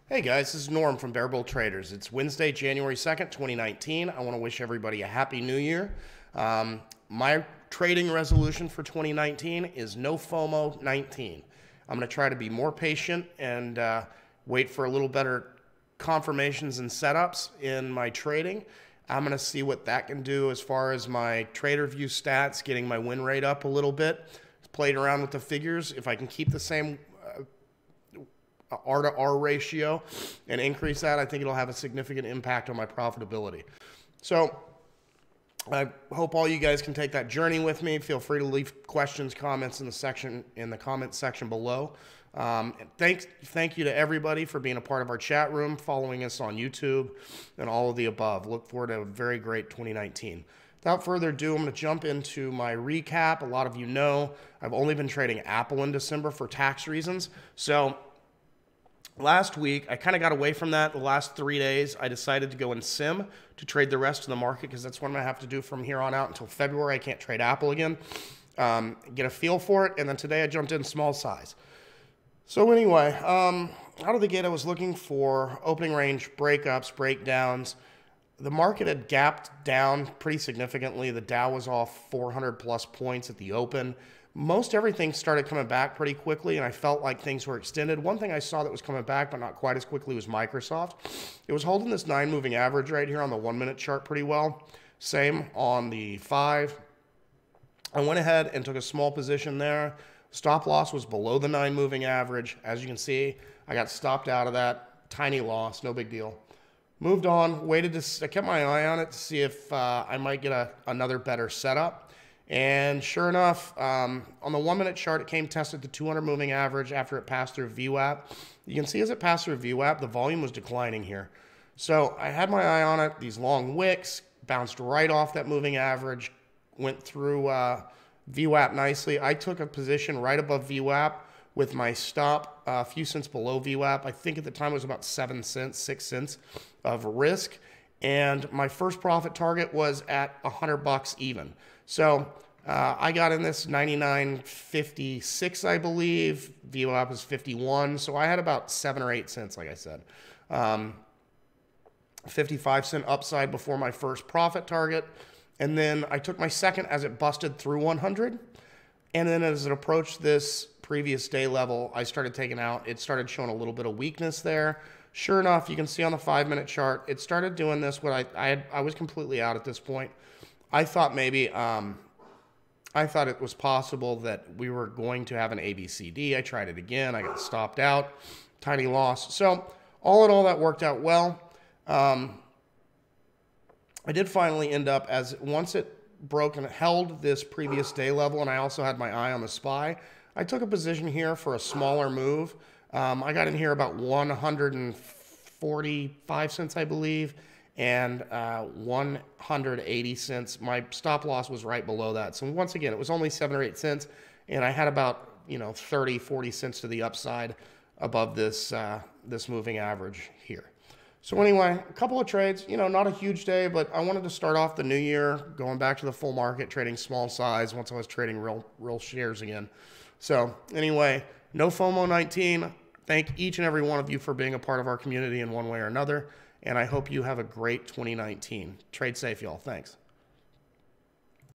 Hey guys, this is Norm from Bear Bull Traders. It's Wednesday, January 2nd, 2019. I want to wish everybody a happy new year. My trading resolution for 2019 is no FOMO 19. I'm going to try to be more patient and wait for a little better confirmations and setups in my trading. I'm going to see what that can do as far as my TraderView stats, getting my win rate up a little bit. Played around with the figures. If I can keep the same R to R ratio and increase that, I think it'll have a significant impact on my profitability. So I hope all you guys can take that journey with me. Feel free to leave questions, comments in the comment section below. Thank you to everybody for being a part of our chat room, following us on YouTube, and all of the above. Look forward to a very great 2019. Without further ado, I'm going to jump into my recap. A lot of you know I've only been trading Apple in December for tax reasons. So last week, I kind of got away from that. The last 3 days, I decided to go in Sim to trade the rest of the market because that's what I'm going to have to do from here on out until February. I can't trade Apple again. Get a feel for it. And then today I jumped in small size. So anyway, out of the gate, I was looking for opening range breakups, breakdowns. The market had gapped down pretty significantly. The Dow was off 400 plus points at the open. Most everything started coming back pretty quickly, and I felt like things were extended. One thing I saw that was coming back, but not quite as quickly, was Microsoft. It was holding this 9 moving average right here on the 1 minute chart pretty well. Same on the 5. I went ahead and took a small position there. Stop loss was below the 9 moving average. As you can see, I got stopped out of that. Tiny loss, no big deal. Moved on, I kept my eye on it to see if I might get another better setup. And sure enough, on the 1 minute chart, it came tested the 200 moving average after it passed through VWAP. You can see as it passed through VWAP, the volume was declining here. So I had my eye on it. These long wicks bounced right off that moving average, went through VWAP nicely. I took a position right above VWAP with my stop a few cents below VWAP. I think at the time it was about 7 cents, 6 cents of risk. And my first profit target was at $100 even. So I got in this 99.56, I believe. VWAP was 51. So I had about 7 or 8 cents, like I said. 55-cent upside before my first profit target. And then I took my second as it busted through 100. And then as it approached this previous day level, I started taking out. It started showing a little bit of weakness there. Sure enough, you can see on the 5 minute chart, it started doing this. I was completely out at this point. I thought maybe, I thought it was possible that we were going to have an ABCD. I tried it again. I got stopped out. Tiny loss. So all in all, that worked out well. I did finally end up, once it broke and held this previous day level, and I also had my eye on the SPY, I took a position here for a smaller move. I got in here about 145 cents, I believe, and 180 cents. My stop loss was right below that. So once again, it was only 7 or 8 cents, and I had about 30, 40 cents to the upside above this this moving average here. So anyway, a couple of trades, not a huge day, but I wanted to start off the new year going back to the full market, trading small size once I was trading real shares again. So anyway, no FOMO 19. Thank each and every one of you for being a part of our community in one way or another, and I hope you have a great 2019. Trade safe, y'all. Thanks.